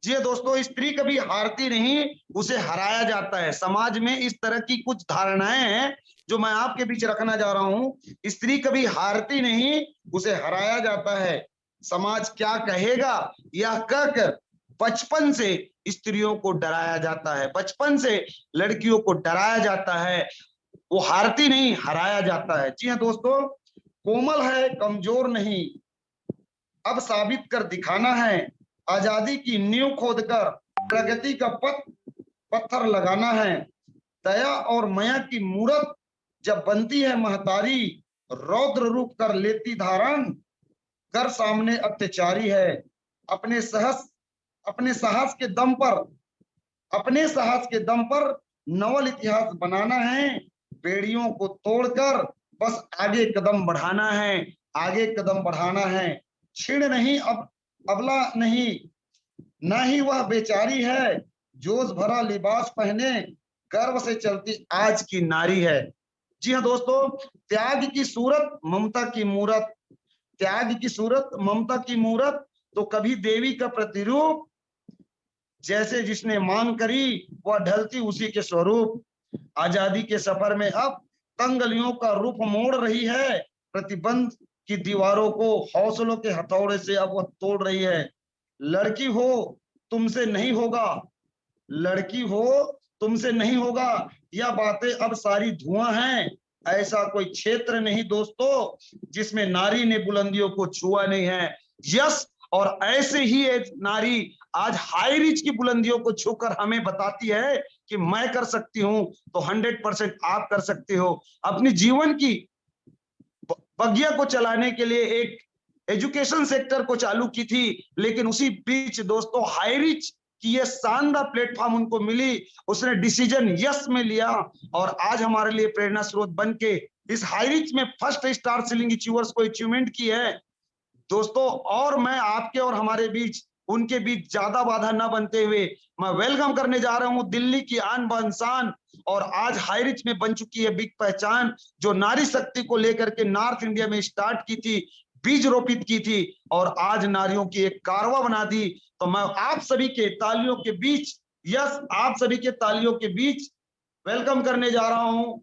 जी हाँ दोस्तों, स्त्री कभी हारती नहीं, उसे हराया जाता है। समाज में इस तरह की कुछ धारणाएं हैं जो मैं आपके बीच रखना जा रहा हूं। स्त्री कभी हारती नहीं, उसे हराया जाता है। समाज क्या कहेगा यह कहकर बचपन से स्त्रियों को डराया जाता है, बचपन से लड़कियों को डराया जाता है। वो हारती नहीं, हराया जाता है। जी हाँ दोस्तों, कोमल है, कमजोर नहीं, अब साबित कर दिखाना है। आजादी की नींव खोदकर प्रगति का पत्थर लगाना है। दया और माया की मूरत जब बनती है महतारी, रौद्र रूप कर लेती धारण, कर सामने अत्याचारी है। अपने साहस अपने साहस के दम पर अपने साहस के दम पर नवल इतिहास बनाना है। बेड़ियों को तोड़कर बस आगे कदम बढ़ाना है, आगे कदम बढ़ाना है। छीण नहीं, अब अबला नहीं, ना ही वह बेचारी है, जोश भरा लिबास पहने गर्व से चलती आज की नारी है। जी हाँ दोस्तों, त्याग की सूरत ममता की मूरत, त्याग की सूरत ममता की मूरत, तो कभी देवी का प्रतिरूप, जैसे जिसने मांग करी वह ढलती उसी के स्वरूप। आजादी के सफर में अब तंगलियों का रूप मोड़ रही है, प्रतिबंध की दीवारों को हौसलों के हथौड़े से अब वह तोड़ रही है। लड़की हो तुमसे नहीं होगा, लड़की हो तुमसे नहीं होगा, यह बातें अब सारी धुआं हैं। ऐसा कोई क्षेत्र नहीं दोस्तों जिसमें नारी ने बुलंदियों को छुआ नहीं है। यस, और ऐसे ही एक नारी आज हाई रिच की बुलंदियों को छूकर हमें बताती है कि मैं कर सकती हूं, तो 100% आप कर सकते हो। अपनी जीवन की बगिया को चलाने के लिए एक एजुकेशन सेक्टर को चालू की थी, लेकिन उसी बीच दोस्तों हाई रिच की ये शानदार प्लेटफॉर्म उनको मिली, उसने डिसीजन यस में लिया और आज हमारे लिए प्रेरणा स्रोत बन के इस हाई रिच में फर्स्ट स्टार सेलिंग अचीवर्स को अचीवमेंट की है दोस्तों। और मैं आपके और हमारे बीच, उनके बीच ज्यादा बाधा न बनते हुए मैं वेलकम करने जा रहा हूं दिल्ली की आन बान शान, और आज हाई रिच में बन चुकी है बिग पहचान, जो नारी शक्ति को लेकर के नॉर्थ इंडिया में स्टार्ट की थी, बीज रोपित की थी और आज नारियों की एक कारवा बना दी। तो मैं आप सभी के तालियों के बीच, यस, आप सभी के तालियों के बीच वेलकम करने जा रहा हूं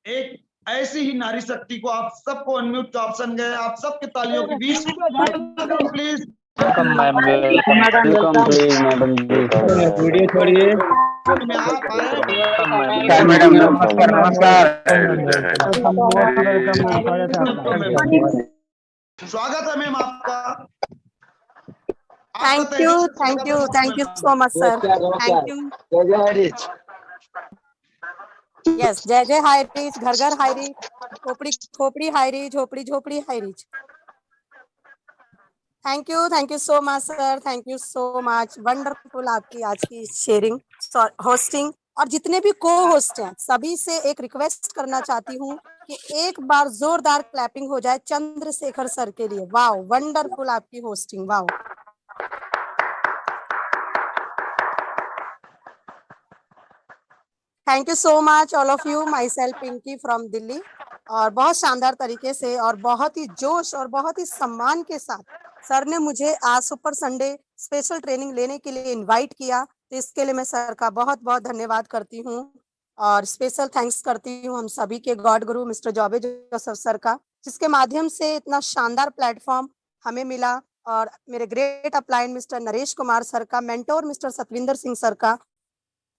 एक ऐसी ही नारी शक्ति को। आप सबको अनम्यूट का ऑप्शन गए, आप सबके तालियों के बीच welcome please. Welcome ma'am, welcome please madam जी। वीडियो छोड़िए। में आप आए, नमस्कार मैडम, नमस्कार नमस्कार। स्वागत है मैम आपका। Thank you so much sir, thank you. Yes, जय जय हाई रिच, घर घर हाई रिच, खोपड़ी खोपड़ी हाई रिच, झोपड़ी झोपड़ी high rich. Thank you so much sir, thank you so much. Wonderful आपकी आज की शेयरिंग, होस्टिंग, और जितने भी को होस्ट हैं सभी से एक रिक्वेस्ट करना चाहती हूँ कि एक बार जोरदार क्लैपिंग हो जाए चंद्रशेखर सर के लिए। वाओ, वंडरफुल आपकी hosting, wow. Thank you so much all of you. My self Pinky from Delhi. और बहुत शानदार तरीके से और बहुत ही जोश और बहुत ही सम्मान के साथ सर ने मुझे आज सुपर संडे स्पेशल ट्रेनिंग लेने के लिए इनवाइट किया, तो इसके लिए मैं सर का बहुत बहुत धन्यवाद करती हूँ और स्पेशल थैंक्स करती हूँ हम सभी के गॉड गुरु मिस्टर जॉबे जोसेफ सर का, जिसके माध्यम से इतना शानदार प्लेटफॉर्म हमें मिला, और मेरे great upline mister Naresh Kumar sir का, mentor mister Satvinder Singh sir का,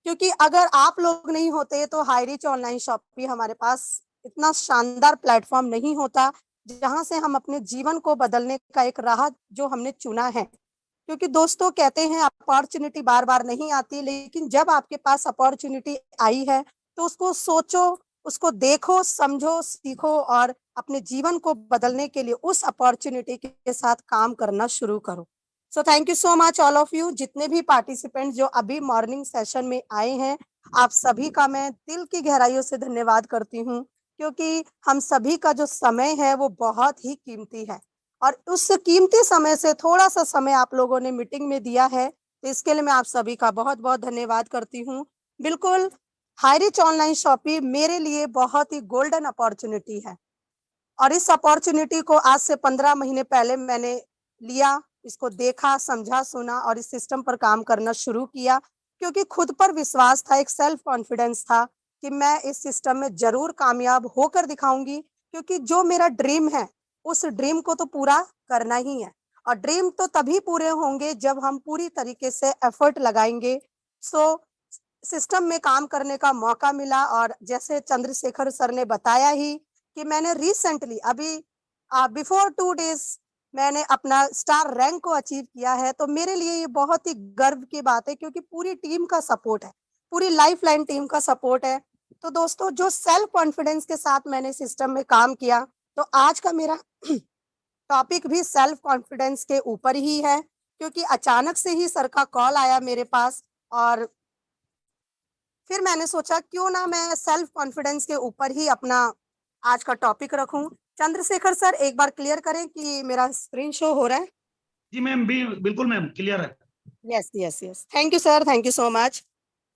क्योंकि अगर आप लोग नहीं होते तो हाई रिच ऑनलाइन शॉपिंग हमारे पास इतना शानदार प्लेटफॉर्म नहीं होता, जहां से हम अपने जीवन को बदलने का एक राह जो हमने चुना है। क्योंकि दोस्तों कहते हैं अपॉर्चुनिटी बार बार नहीं आती, लेकिन जब आपके पास अपॉर्चुनिटी आई है तो उसको सोचो, उसको देखो, समझो, सीखो और अपने जीवन को बदलने के लिए उस अपॉर्चुनिटी के साथ काम करना शुरू करो। So thank you so much all of you, जितने भी पार्टिसिपेंट जो अभी मॉर्निंग सेशन में आए हैं, आप सभी का मैं दिल की गहराइयों से धन्यवाद करती हूँ, क्योंकि हम सभी का जो समय है वो बहुत ही कीमती है, और उस कीमती समय से थोड़ा सा समय आप लोगों ने मीटिंग में दिया है, तो इसके लिए मैं आप सभी का बहुत बहुत धन्यवाद करती हूँ। बिल्कुल, हाई रिच ऑनलाइन शॉपिंग मेरे लिए बहुत ही गोल्डन अपॉर्चुनिटी है, और इस अपॉर्चुनिटी को आज से 15 महीने पहले मैंने लिया, इसको देखा, समझा, सुना और इस सिस्टम पर काम करना शुरू किया, क्योंकि खुद पर विश्वास था, एक सेल्फ कॉन्फिडेंस था कि मैं इस सिस्टम में जरूर कामयाब होकर दिखाऊंगी, क्योंकि जो मेरा ड्रीम है उस ड्रीम को तो पूरा करना ही है। और ड्रीम तो तभी पूरे होंगे जब हम पूरी तरीके से एफर्ट लगाएंगे। सो सिस्टम में काम करने का मौका मिला, और जैसे चंद्रशेखर सर ने बताया ही कि मैंने रिसेंटली अभी बिफोर 2 डेज मैंने अपना स्टार रैंक को अचीव किया है। तो मेरे लिए ये बहुत ही गर्व की बात है, क्योंकि पूरी टीम का सपोर्ट है, पूरी लाइफलाइन टीम का सपोर्ट है। तो दोस्तों, जो सेल्फ कॉन्फिडेंस के साथ मैंने सिस्टम में काम किया, तो आज का मेरा टॉपिक भी सेल्फ कॉन्फिडेंस के ऊपर ही है, क्योंकि अचानक से ही सर का कॉल आया मेरे पास, और फिर मैंने सोचा क्यों ना मैं सेल्फ कॉन्फिडेंस के ऊपर ही अपना आज का टॉपिक रखूं। चंद्रशेखर सर, एक बार क्लियर करें कि मेरा स्क्रीन शो हो रहा है? जी मैम, बिल्कुल मैम, क्लियर है। Yes yes yes, thank you sir, thank you so much.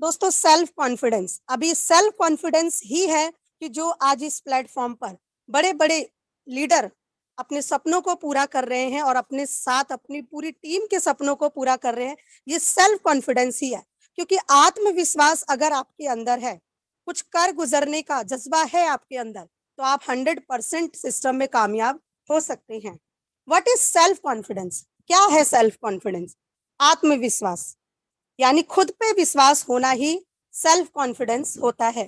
दोस्तों, सेल्फ कॉन्फिडेंस, अभी सेल्फ कॉन्फिडेंस ही है कि जो आज इस प्लेटफॉर्म पर बड़े बड़े लीडर अपने सपनों को पूरा कर रहे हैं और अपने साथ अपनी पूरी टीम के सपनों को पूरा कर रहे हैं। ये सेल्फ कॉन्फिडेंस ही है, क्योंकि आत्मविश्वास अगर आपके अंदर है, कुछ कर गुजरने का जज्बा है आपके अंदर, तो आप 100% सिस्टम में कामयाब हो सकते हैं। What is self confidence? क्या है सेल्फ कॉन्फिडेंस? आत्मविश्वास, यानी खुद पे विश्वास होना ही सेल्फ कॉन्फिडेंस होता है।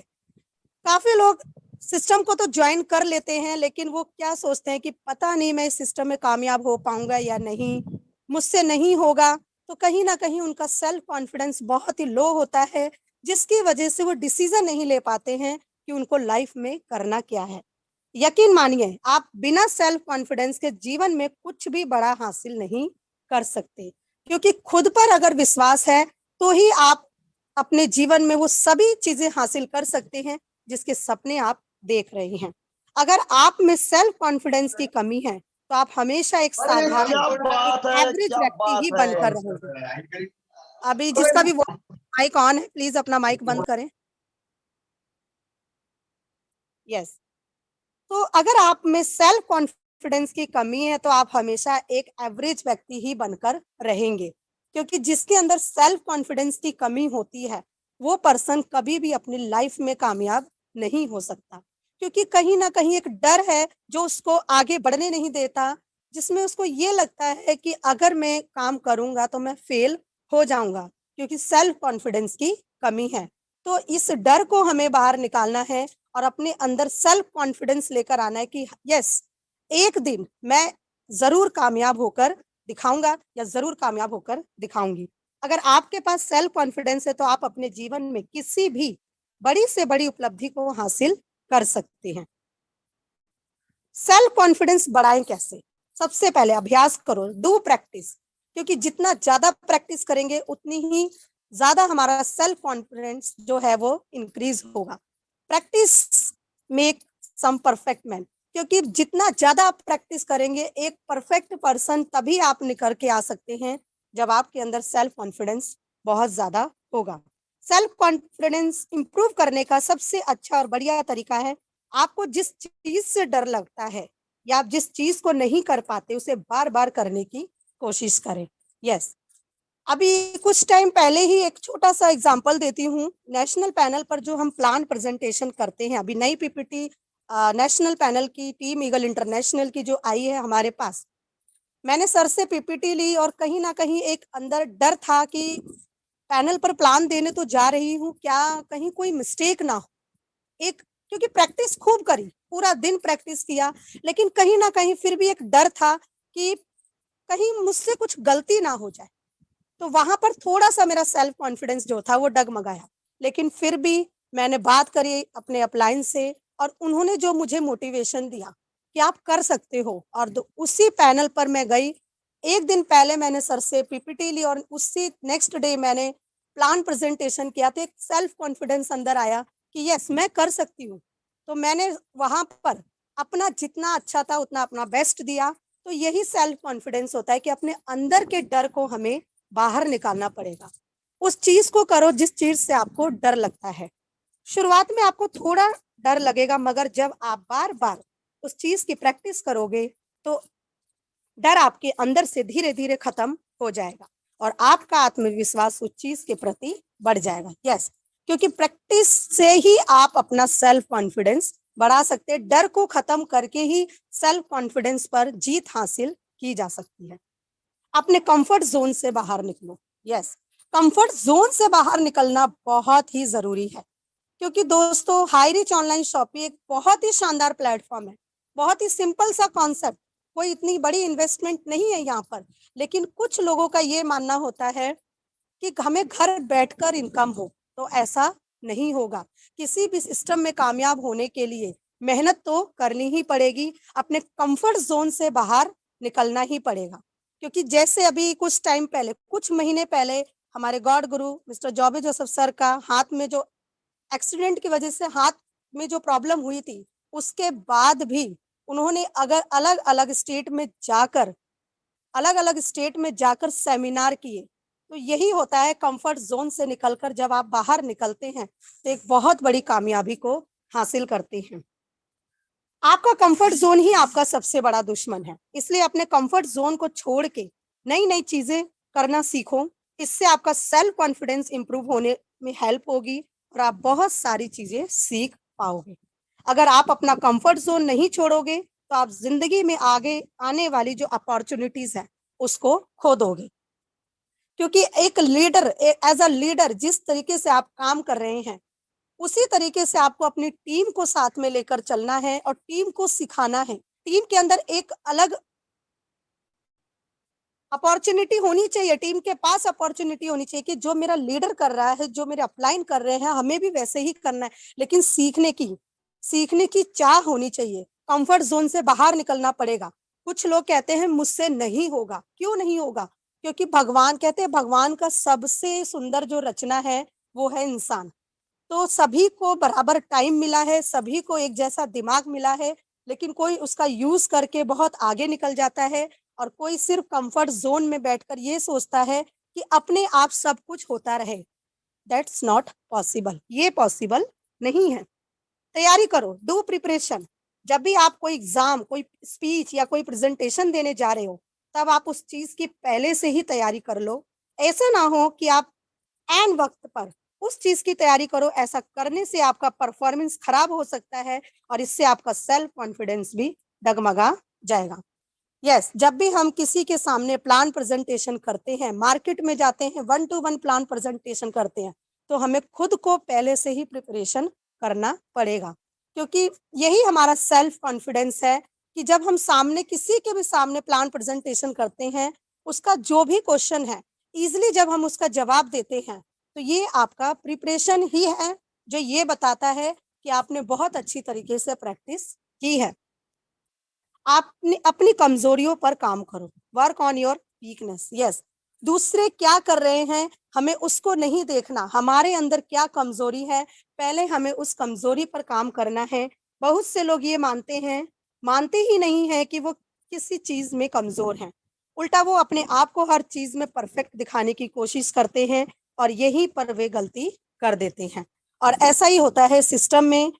काफी लोग सिस्टम को तो ज्वाइन कर लेते हैं, लेकिन वो क्या सोचते हैं कि पता नहीं मैं इस सिस्टम में कामयाब हो पाऊंगा या नहीं, मुझसे नहीं होगा। तो कहीं ना कहीं उनका सेल्फ कॉन्फिडेंस बहुत ही लो होता है, जिसकी वजह से वो डिसीजन नहीं ले पाते हैं कि उनको लाइफ में करना क्या है। यकीन मानिए, आप बिना सेल्फ कॉन्फिडेंस के जीवन में कुछ भी बड़ा हासिल नहीं कर सकते, क्योंकि खुद पर अगर विश्वास है तो ही आप अपने जीवन में वो सभी चीजें हासिल कर सकते हैं जिसके सपने आप देख रहे हैं। अगर आप में सेल्फ कॉन्फिडेंस की कमी है, तो आप हमेशा एक साधारण, क्या बात एक है, एवरेज क्या व्यक्ति बात ही है। बनकर रहेंगे। अभी जिसका भी वो माइक ऑन है, प्लीज अपना माइक बंद करें। यस। तो अगर आप में सेल्फ कॉन्फिडेंस की कमी है, तो आप हमेशा एक एवरेज व्यक्ति ही बनकर रहेंगे, क्योंकि जिसके अंदर सेल्फ कॉन्फिडेंस की कमी होती है, वो पर्सन कभी भी अपनी लाइफ में कामयाब नहीं हो सकता, क्योंकि कहीं ना कहीं एक डर है जो उसको आगे बढ़ने नहीं देता, जिसमें उसको ये लगता है कि अगर मैं काम करूंगा तो मैं फेल हो जाऊंगा, क्योंकि सेल्फ कॉन्फिडेंस की कमी है। तो इस डर को हमें बाहर निकालना है और अपने अंदर सेल्फ कॉन्फिडेंस लेकर आना है कि यस, एक दिन मैं जरूर कामयाब होकर दिखाऊंगा या जरूर कामयाब होकर दिखाऊंगी। अगर आपके पास सेल्फ कॉन्फिडेंस है, तो आप अपने जीवन में किसी भी बड़ी से बड़ी उपलब्धि को हासिल कर सकते हैं। सेल्फ कॉन्फिडेंस बढ़ाएं कैसे? सबसे पहले अभ्यास करो, डू प्रैक्टिस, क्योंकि जितना ज्यादा प्रैक्टिस करेंगे उतनी ही ज्यादा हमारा सेल्फ कॉन्फिडेंस जो है वो इंक्रीज होगा। Practice make some perfect man, क्योंकि जितना ज्यादा आप प्रैक्टिस करेंगे, एक परफेक्ट पर्सन तभी आप निकल के आ सकते हैं जब आपके अंदर सेल्फ कॉन्फिडेंस बहुत ज्यादा होगा। सेल्फ कॉन्फिडेंस इंप्रूव करने का सबसे अच्छा और बढ़िया तरीका है, आपको जिस चीज से डर लगता है या आप जिस चीज को नहीं कर पाते, उसे बार बार करने की कोशिश करें। यस। अभी कुछ टाइम पहले ही एक छोटा सा एग्जांपल देती हूँ। नेशनल पैनल पर जो हम प्लान प्रेजेंटेशन करते हैं, अभी नई पीपीटी नेशनल पैनल की टीम ईगल इंटरनेशनल की जो आई है हमारे पास, मैंने सर से पीपीटी ली और कहीं ना कहीं एक अंदर डर था कि पैनल पर प्लान देने तो जा रही हूँ, क्या कहीं कोई मिस्टेक ना हो। एक, क्योंकि प्रैक्टिस खूब करी, पूरा दिन प्रैक्टिस किया, लेकिन कहीं ना कहीं फिर भी एक डर था कि कहीं मुझसे कुछ गलती ना हो जाए। तो वहां पर थोड़ा सा मेरा सेल्फ कॉन्फिडेंस जो था वो डगमगाया, लेकिन फिर भी मैंने बात करी अपने अपलाइन से और उन्होंने जो मुझे मोटिवेशन दिया कि आप कर सकते हो, और उसी पैनल पर मैं गई। एक दिन पहले मैंने सर से पीपीटी ली और उसी नेक्स्ट डे मैंने प्लान प्रेजेंटेशन किया, तो एक सेल्फ कॉन्फिडेंस अंदर आया कि यस, मैं कर सकती हूँ। तो मैंने वहां पर अपना जितना अच्छा था उतना अपना बेस्ट दिया। तो यही सेल्फ कॉन्फिडेंस होता है कि अपने अंदर के डर को हमें बाहर निकालना पड़ेगा। उस चीज को करो जिस चीज से आपको डर लगता है। शुरुआत में आपको थोड़ा डर लगेगा, मगर जब आप बार बार उस चीज की प्रैक्टिस करोगे, तो डर आपके अंदर से धीरे धीरे खत्म हो जाएगा और आपका आत्मविश्वास उस चीज के प्रति बढ़ जाएगा। यस, क्योंकि प्रैक्टिस से ही आप अपना सेल्फ कॉन्फिडेंस बढ़ा सकते हैं। डर को खत्म करके ही सेल्फ कॉन्फिडेंस पर जीत हासिल की जा सकती है। अपने कंफर्ट जोन से बाहर निकलो। यस, कंफर्ट जोन से बाहर निकलना बहुत ही जरूरी है, क्योंकि दोस्तों हाई रिच ऑनलाइन शॉपिंग एक बहुत ही शानदार प्लेटफॉर्म है। बहुत ही सिंपल सा कॉन्सेप्ट, कोई इतनी बड़ी इन्वेस्टमेंट नहीं है यहाँ पर। लेकिन कुछ लोगों का ये मानना होता है कि हमें घर बैठकर इनकम हो, तो ऐसा नहीं होगा। किसी भी सिस्टम में कामयाब होने के लिए मेहनत तो करनी ही पड़ेगी, अपने कंफर्ट जोन से बाहर निकलना ही पड़ेगा। क्योंकि जैसे अभी कुछ टाइम पहले, कुछ महीने पहले हमारे गॉड गुरु मिस्टर जॉबी जोसेफ सर का हाथ में जो एक्सीडेंट की वजह से हाथ में जो प्रॉब्लम हुई थी, उसके बाद भी उन्होंने अगर अलग अलग स्टेट में जाकर सेमिनार किए। तो यही होता है, कंफर्ट जोन से निकलकर जब आप बाहर निकलते हैं तो एक बहुत बड़ी कामयाबी को हासिल करते हैं। आपका कंफर्ट जोन ही आपका सबसे बड़ा दुश्मन है, इसलिए अपने कंफर्ट जोन को छोड़ के नई नई चीजें करना सीखो। इससे आपका सेल्फ कॉन्फिडेंस इंप्रूव होने में हेल्प होगी और आप बहुत सारी चीजें सीख पाओगे। अगर आप अपना कंफर्ट जोन नहीं छोड़ोगे तो आप जिंदगी में आगे आने वाली जो अपॉर्चुनिटीज है उसको खो दोगे। क्योंकि एक लीडर, एज अ लीडर जिस तरीके से आप काम कर रहे हैं, उसी तरीके से आपको अपनी टीम को साथ में लेकर चलना है और टीम को सिखाना है। टीम के अंदर एक अलग अपॉर्चुनिटी होनी चाहिए, टीम के पास अपॉर्चुनिटी होनी चाहिए कि जो मेरा लीडर कर रहा है, जो मेरे अपलाइन कर रहे हैं, हमें भी वैसे ही करना है। लेकिन सीखने की चाह होनी चाहिए। कंफर्ट जोन से बाहर निकलना पड़ेगा। कुछ लोग कहते हैं मुझसे नहीं होगा। क्यों नहीं होगा? क्योंकि भगवान कहते हैं, भगवान का सबसे सुंदर जो रचना है वो है इंसान। तो सभी को बराबर टाइम मिला है, सभी को एक जैसा दिमाग मिला है, लेकिन कोई उसका यूज करके बहुत आगे निकल जाता है और कोई सिर्फ कंफर्ट जोन में बैठकर ये सोचता है कि अपने आप सब कुछ होता रहे। दैट्स नॉट पॉसिबल, ये पॉसिबल नहीं है। तैयारी करो, डू प्रिपरेशन। जब भी आप कोई एग्जाम, कोई स्पीच या कोई प्रेजेंटेशन देने जा रहे हो, तब आप उस चीज की पहले से ही तैयारी कर लो। ऐसा ना हो कि आप एन वक्त पर उस चीज की तैयारी करो। ऐसा करने से आपका परफॉर्मेंस खराब हो सकता है और इससे आपका सेल्फ कॉन्फिडेंस भी डगमगा जाएगा। यस, जब भी हम किसी के सामने प्लान प्रेजेंटेशन करते हैं, मार्केट में जाते हैं, 1-to-1 प्लान प्रेजेंटेशन करते हैं, तो हमें खुद को पहले से ही प्रिपरेशन करना पड़ेगा। क्योंकि यही हमारा सेल्फ कॉन्फिडेंस है कि जब हम सामने किसी के भी सामने प्लान प्रेजेंटेशन करते हैं, उसका जो भी क्वेश्चन है, इजिली जब हम उसका जवाब देते हैं, तो ये आपका प्रिपरेशन ही है जो ये बताता है कि आपने बहुत अच्छी तरीके से प्रैक्टिस की है। आपने अपनी कमजोरियों पर काम करो, work on your weakness. Yes, दूसरे क्या कर रहे हैं हमें उसको नहीं देखना, हमारे अंदर क्या कमजोरी है, पहले हमें उस कमजोरी पर काम करना है। बहुत से लोग ये मानते ही नहीं है कि वो किसी चीज में कमजोर हैं। उल्टा वो अपने आप को हर चीज में परफेक्ट दिखाने की कोशिश करते हैं और यहीं पर वे गलती कर देते हैं। और ऐसा ही होता है सिस्टम में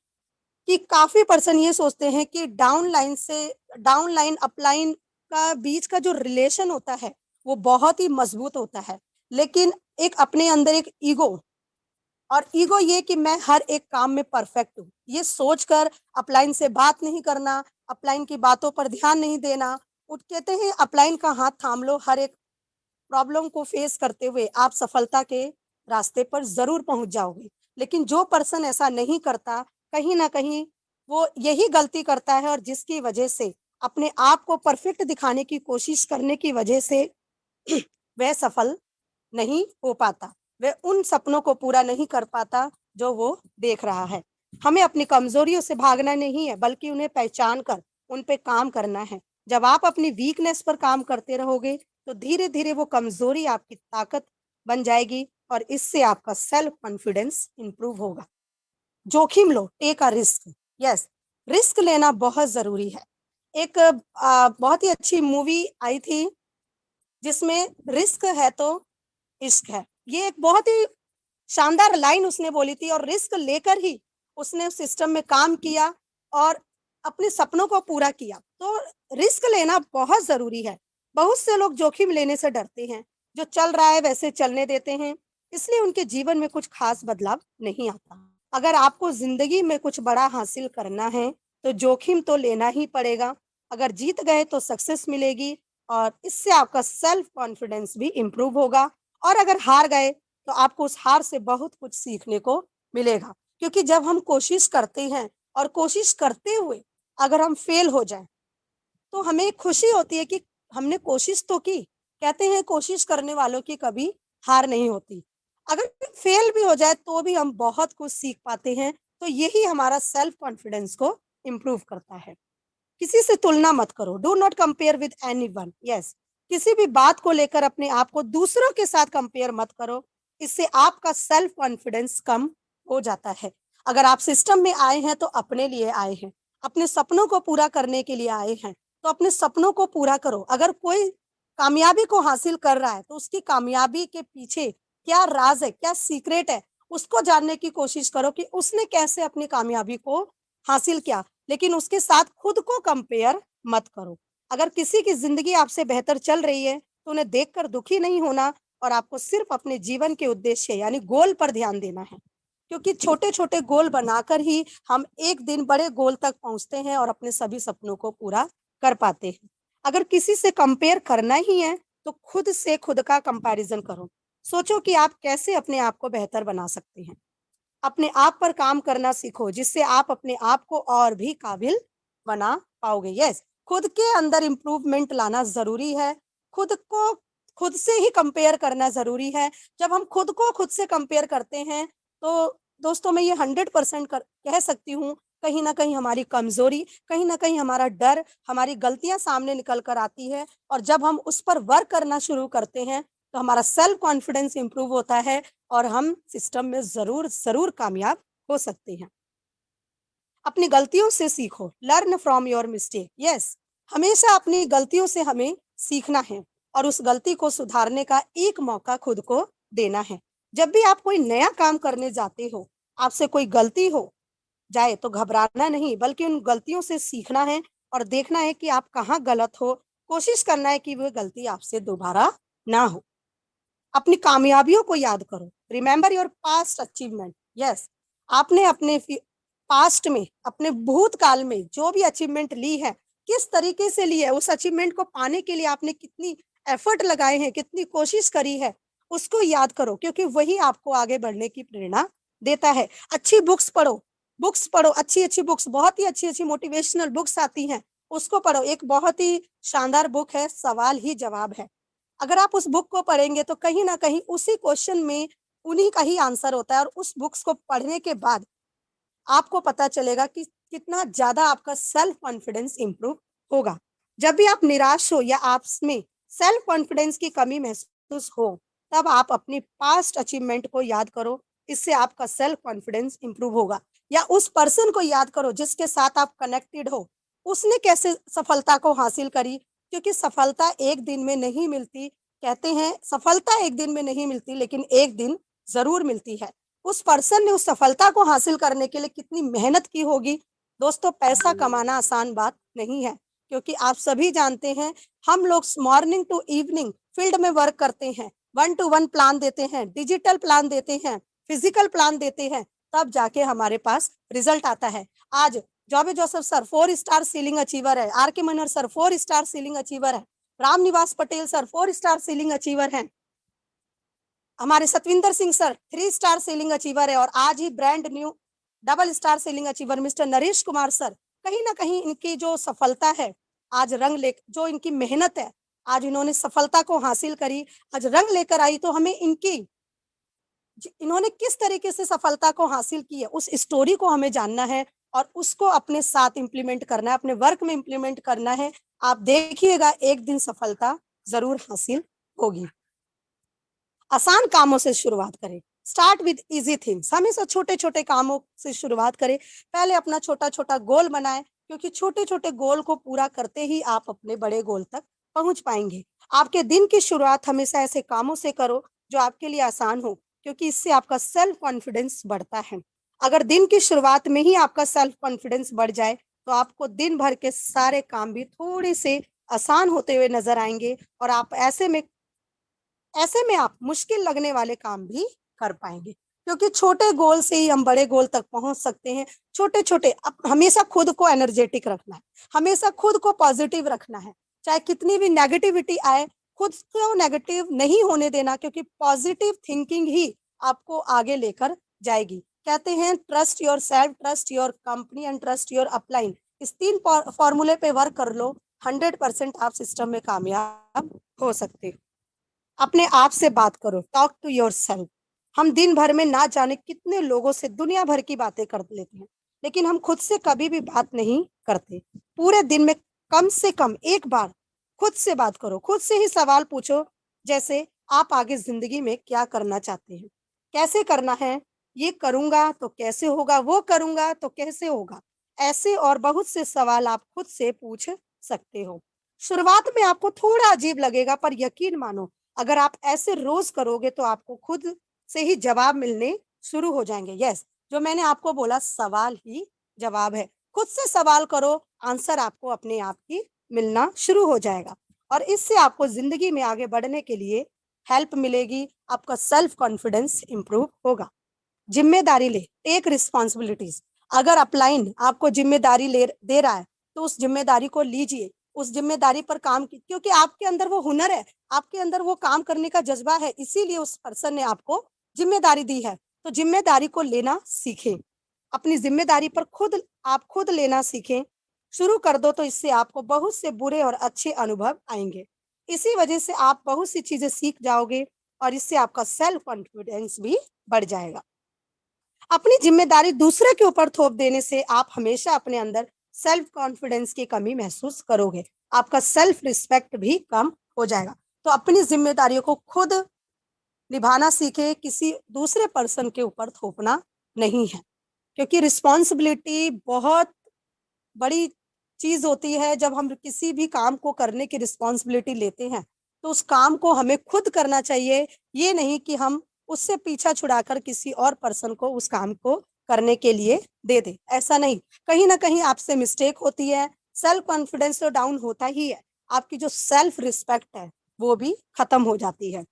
कि काफी पर्सन ये सोचते हैं कि डाउनलाइन अपलाइन का बीच का जो रिलेशन होता है वो बहुत ही मजबूत होता है। लेकिन एक अपने अंदर एक ईगो ये कि मैं हर एक काम में परफेक्ट हूँ, ये सोचकर अपलाइन से बात नहीं करना, अपलाइन की बातों पर ध्यान नहीं देना। कहते हैं अपलाइन का हाथ थाम लो, हर एक प्रॉब्लम को फेस करते हुए आप सफलता के रास्ते पर जरूर पहुंच जाओगे। लेकिन जो पर्सन ऐसा नहीं करता, कहीं ना कहीं वो यही गलती करता है और जिसकी वजह से अपने आप को परफेक्ट दिखाने की कोशिश करने की वजह से वह सफल नहीं हो पाता, वह उन सपनों को पूरा नहीं कर पाता जो वो देख रहा है। हमें अपनी कमजोरियों से भागना नहीं है, बल्कि उन्हें पहचान कर उन पे काम करना है। जब आप अपनी वीकनेस पर काम करते रहोगे तो धीरे धीरे वो कमजोरी आपकी ताकत बन जाएगी और इससे आपका सेल्फ कॉन्फिडेंस इंप्रूव होगा। जोखिम लो, take a risk. Yes, risk लेना बहुत जरूरी है। एक बहुत ही अच्छी मूवी आई थी जिसमें रिस्क है तो इश्क है, ये एक बहुत ही शानदार लाइन उसने बोली थी और रिस्क लेकर ही उसने सिस्टम में काम किया और अपने सपनों को पूरा किया। तो रिस्क लेना बहुत जरूरी है। बहुत से लोग जोखिम लेने से डरते हैं, जो चल रहा है वैसे चलने देते हैं, इसलिए उनके जीवन में कुछ खास बदलाव नहीं आता। अगर आपको जिंदगी में कुछ बड़ा हासिल करना है तो जोखिम तो लेना ही पड़ेगा। अगर जीत गए तो सक्सेस मिलेगी और इससे आपका सेल्फ कॉन्फिडेंस भी इम्प्रूव होगा। और अगर हार गए तो आपको उस हार से बहुत कुछ सीखने को मिलेगा, क्योंकि जब हम कोशिश करते हैं और कोशिश करते हुए अगर हम फेल हो जाए तो हमें खुशी होती है कि हमने कोशिश तो की। कहते हैं कोशिश करने वालों की कभी हार नहीं होती। अगर फेल भी हो जाए तो भी हम बहुत कुछ सीख पाते हैं। तो यही हमारा सेल्फ कॉन्फिडेंस को इम्प्रूव करता है। किसी से तुलना मत करो, do not compare with anyone. Yes, किसी भी बात को लेकर अपने आप को दूसरों के साथ कंपेयर मत करो, इससे आपका सेल्फ कॉन्फिडेंस कम हो जाता है। अगर आप सिस्टम में आए हैं तो अपने लिए आए हैं, अपने सपनों को पूरा करने के लिए आए हैं, तो अपने सपनों को पूरा करो। अगर कोई कामयाबी को हासिल कर रहा है तो उसकी कामयाबी के पीछे क्या राज है, क्या सीक्रेट है, उसको जानने की कोशिश करो कि उसने कैसे अपनी कामयाबी को हासिल किया। लेकिन उसके साथ खुद को कंपेयर मत करो। अगर किसी की जिंदगी आपसे बेहतर चल रही है तो उन्हें देखकर दुखी नहीं होना और आपको सिर्फ अपने जीवन के उद्देश्य यानी गोल पर ध्यान देना है, क्योंकि छोटे छोटे गोल बनाकर ही हम एक दिन बड़े गोल तक पहुंचते हैं और अपने सभी सपनों को पूरा कर पाते हैं। अगर किसी से कंपेयर करना ही है तो खुद से खुद का कंपैरिजन करो। सोचो कि आप कैसे अपने आप को बेहतर बना सकते हैं। अपने आप पर काम करना सीखो, जिससे आप अपने आप को और भी काबिल बना पाओगे। यस, खुद के अंदर इम्प्रूवमेंट लाना जरूरी है। खुद को खुद से ही कंपेयर करना जरूरी है। जब हम खुद को खुद से कंपेयर करते हैं तो दोस्तों मैं ये 100% कह सकती हूँ, कहीं ना कहीं हमारी कमजोरी, कहीं ना कहीं हमारा डर, हमारी गलतियां सामने निकल कर आती है। और जब हम उस पर वर्क करना शुरू करते हैं तो हमारा सेल्फ कॉन्फिडेंस इंप्रूव होता है और हम सिस्टम में जरूर जरूर कामयाब हो सकते हैं। अपनी गलतियों से सीखो, learn from your mistake. Yes, हमेशा अपनी गलतियों से हमें सीखना है और उस गलती को सुधारने का एक मौका खुद को देना है। जब भी आप कोई नया काम करने जाते हो, आपसे कोई गलती हो जाए तो घबराना नहीं, बल्कि उन गलतियों से सीखना है और देखना है कि आप कहाँ गलत हो। कोशिश करना है कि वह गलती आपसे दोबारा ना हो। अपनी कामयाबियों को याद करो, remember your past achievement. Yes, आपने अपने पास्ट में, अपने भूतकाल में जो भी अचीवमेंट ली है, किस तरीके से ली है, उस अचीवमेंट को पाने के लिए आपने कितनी एफर्ट लगाए हैं, कितनी कोशिश करी है, उसको याद करो, क्योंकि वही आपको आगे बढ़ने की प्रेरणा देता है। अच्छी बुक्स पढ़ो, बुक्स पढ़ो, अच्छी अच्छी बुक्स, बहुत ही अच्छी अच्छी मोटिवेशनल बुक्स आती हैं, उसको पढ़ो। एक बहुत ही शानदार बुक है सवाल ही जवाब है। अगर आप उस बुक को पढ़ेंगे तो कहीं ना कहीं उसी क्वेश्चन में उन्हीं का ही आंसर होता है और उस बुक्स को पढ़ने के बाद आपको पता चलेगा कि कितना ज्यादा आपका सेल्फ कॉन्फिडेंस इंप्रूव होगा। जब भी आप निराश हो या आप में सेल्फ कॉन्फिडेंस की कमी महसूस हो, तब आप अपनी पास्ट अचीवमेंट को याद करो, इससे आपका सेल्फ कॉन्फिडेंस इंप्रूव होगा। या उस पर्सन को याद करो जिसके साथ आप कनेक्टेड हो, उसने कैसे सफलता को हासिल करी, क्योंकि सफलता एक दिन में नहीं मिलती। कहते हैं सफलता एक दिन में नहीं मिलती, लेकिन एक दिन जरूर मिलती है। उस पर्सन ने उस सफलता को हासिल करने के लिए कितनी मेहनत की होगी। दोस्तों, पैसा कमाना आसान बात नहीं है, क्योंकि आप सभी जानते हैं हम लोग मॉर्निंग टू इवनिंग फील्ड में वर्क करते हैं, 1-to-1 प्लान देते हैं, डिजिटल प्लान देते हैं, फिजिकल प्लान देते हैं, तब जाके हमारे पास रिजल्ट आता है। आज Jobe Joseph sir 4 star selling achiever है, R K Manohar sir 4 star selling achiever है, Ram Niwas Patel sir 4 star selling achiever हैं, हमारे Satvinder Singh sir 3 star selling achiever है, और आज ही brand new double star selling achiever mister Naresh Kumar sir. कहीं ना कहीं इनकी जो सफलता है आज रंग ले, जो इनकी मेहनत है आज इन्होंने सफलता को हासिल करी, आज रंग लेकर आई। तो हमें इन्होंने किस तरीके से सफलता को हासिल की है उस स्टोरी को हमें जानना है और उसको अपने साथ इंप्लीमेंट करना है, अपने वर्क में इंप्लीमेंट करना है। आप देखिएगा एक दिन सफलता जरूर हासिल होगी। आसान कामों से शुरुआत करें, स्टार्ट विद इजी थिंग्स। हमेशा छोटे छोटे कामों से शुरुआत करें। पहले अपना छोटा छोटा गोल बनाएं, क्योंकि छोटे छोटे गोल को पूरा करते ही आप अपने बड़े गोल तक पहुंच पाएंगे। आपके दिन की शुरुआत हमेशा ऐसे कामों से करो जो आपके लिए आसान हो, क्योंकि इससे आपका सेल्फ कॉन्फिडेंस बढ़ता है। अगर दिन की शुरुआत में ही आपका सेल्फ कॉन्फिडेंस बढ़ जाए तो आपको दिन भर के सारे काम भी थोड़े से आसान होते हुए नजर आएंगे और आप ऐसे में आप मुश्किल लगने वाले काम भी कर पाएंगे, क्योंकि छोटे गोल से ही हम बड़े गोल तक पहुंच सकते हैं। छोटे छोटे हमेशा खुद को एनर्जेटिक रखना है, हमेशा खुद को पॉजिटिव रखना है, चाहे कितनी भी नेगेटिविटी आए खुद को नेगेटिव नहीं होने देना, क्योंकि पॉजिटिव थिंकिंग ही आपको आगे लेकर जाएगी। कहते हैं trust your self, trust your company and trust your upline. इस 3 फॉर्मूले पे वर्क कर लो, 100% आप सिस्टम में कामयाब हो सकते हो। अपने आप से बात करो, टॉक टू योर सेल्फ। हम दिन भर में ना जाने कितने लोगों से दुनिया भर की बातें कर लेते हैं, लेकिन हम खुद से कभी भी बात नहीं करते। पूरे दिन में कम से कम एक बार खुद से बात करो, खुद से ही सवाल पूछो, जैसे आप आगे जिंदगी में क्या करना चाहते हैं, कैसे करना है, ये करूंगा तो कैसे होगा, वो करूंगा तो कैसे होगा। ऐसे और बहुत से सवाल आप खुद से पूछ सकते हो। शुरुआत में आपको थोड़ा अजीब लगेगा, पर यकीन मानो अगर आप ऐसे रोज करोगे तो आपको खुद से ही जवाब मिलने शुरू हो जाएंगे। यस, जो मैंने आपको बोला, सवाल ही जवाब है। खुद से सवाल करो, आंसर आपको अपने आप ही मिलना शुरू हो जाएगा, और इससे आपको जिंदगी में आगे बढ़ने के लिए हेल्प मिलेगी। आपका सेल्फ कॉन्फिडेंस इंप्रूव होगा। जिम्मेदारी ले, टेक रिस्पॉन्सिबिलिटीज। अगर अपलाइन आपको जिम्मेदारी दे रहा है तो उस जिम्मेदारी को लीजिए, उस जिम्मेदारी पर काम की, क्योंकि आपके अंदर वो हुनर है, आपके अंदर वो काम करने का जज्बा है, इसीलिए उस पर्सन ने आपको जिम्मेदारी दी है। तो जिम्मेदारी को लेना सीखें, अपनी जिम्मेदारी पर आप खुद लेना सीखें। शुरू कर दो तो इससे आपको बहुत से बुरे और अच्छे अनुभव आएंगे। इसी वजह से आप बहुत सी चीजें सीख जाओगे और इससे आपका सेल्फ कॉन्फिडेंस भी बढ़ जाएगा। अपनी जिम्मेदारी दूसरे के ऊपर थोप देने से आप हमेशा अपने अंदर सेल्फ कॉन्फिडेंस की कमी महसूस करोगे, आपका सेल्फ रिस्पेक्ट भी कम हो जाएगा। तो अपनी जिम्मेदारियों को खुद निभाना सीखे, किसी दूसरे पर्सन के ऊपर थोपना नहीं है, क्योंकि रिस्पॉन्सिबिलिटी बहुत बड़ी चीज होती है। जब हम किसी भी काम को करने की रिस्पॉन्सिबिलिटी लेते हैं तो उस काम को हमें खुद करना चाहिए, ये नहीं कि हम उससे पीछा छुड़ाकर किसी और पर्सन को उस काम को करने के लिए दे दे। ऐसा नहीं, कहीं ना कहीं आपसे मिस्टेक होती है, सेल्फ कॉन्फिडेंस तो डाउन होता ही है, आपकी जो सेल्फ रिस्पेक्ट है वो भी खत्म हो जाती है।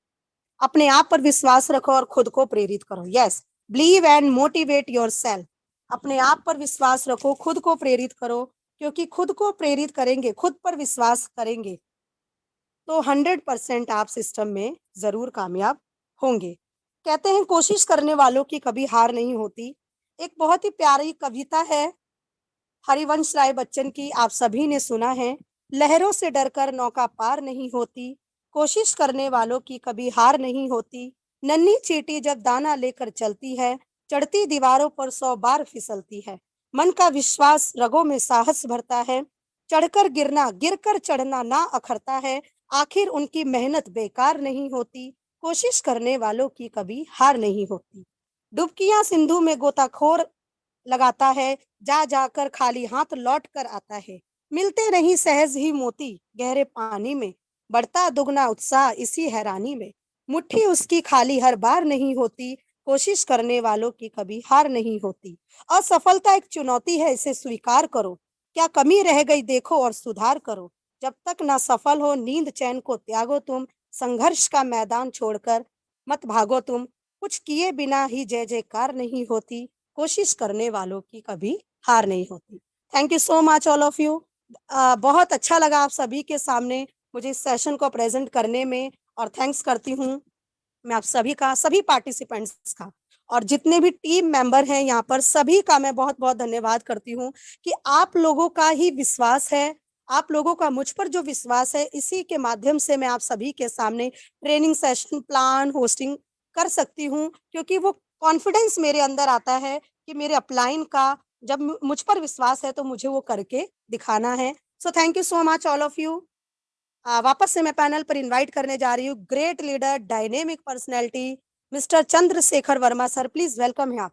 अपने आप पर विश्वास रखो और खुद को प्रेरित करो। Yes, believe and motivate yourself. अपने आप पर विश्वास रखो, खुद को प्रेरित करो, क्योंकि खुद को प्रेरित करेंगे, खुद पर विश्वास करेंगे तो 100% आप सिस्टम में जरूर कामयाब होंगे। कहते हैं कोशिश करने वालों की कभी हार नहीं होती। एक बहुत ही प्यारी कविता है हरिवंश राय बच्चन की, आप सभी ने सुना है। लहरों से डरकर नौका पार नहीं होती, कोशिश करने वालों की कभी हार नहीं होती। नन्ही चींटी जब दाना लेकर चलती है, चढ़ती दीवारों पर 100 बार फिसलती है। मन का विश्वास रगों में साहस भरता है, चढ़कर गिरना गिरकर चढ़ना ना अखरता है। आखिर उनकी मेहनत बेकार नहीं होती, कोशिश करने वालों की कभी हार नहीं होती। डुबकियां सिंधु में गोताखोर लगाता है, जा जाकर खाली हाथ लौट कर आता है। मिलते नहीं सहज ही मोती गहरे पानी में, बढ़ता दुगना उत्साह इसी हैरानी में। मुट्ठी उसकी खाली हर बार नहीं होती, कोशिश करने वालों की कभी हार नहीं होती। असफलता एक चुनौती है, इसे स्वीकार करो। क्या कमी रह गई देखो और सुधार करो। जब तक ना सफल हो नींद चैन को त्यागो तुम, संघर्ष का मैदान छोड़कर मत भागो तुम। कुछ किए बिना ही जय जयकार नहीं होती, कोशिश करने वालों की कभी हार नहीं होती। Thank you so much all of you. बहुत अच्छा लगा आप सभी के सामने मुझे इस सेशन को प्रेजेंट करने में, और थैंक्स करती हूँ मैं आप सभी का, सभी पार्टिसिपेंट्स का, और जितने भी टीम मेंबर हैं यहाँ पर सभी का मैं बहुत बहुत धन्यवाद करती हूँ कि आप लोगों का ही विश्वास है, आप लोगों का मुझ पर जो विश्वास है, इसी के माध्यम से मैं आप सभी के सामने ट्रेनिंग सेशन प्लान होस्टिंग कर सकती हूँ, क्योंकि वो कॉन्फिडेंस मेरे अंदर आता है कि मेरे अपलाइन का जब मुझ पर विश्वास है तो मुझे वो करके दिखाना है। So thank you so much all of you. वापस से मैं पैनल पर इनवाइट करने जा रही हूँ great leader, dynamic personality mister Chandrashekhar Verma sir, please welcome है आप।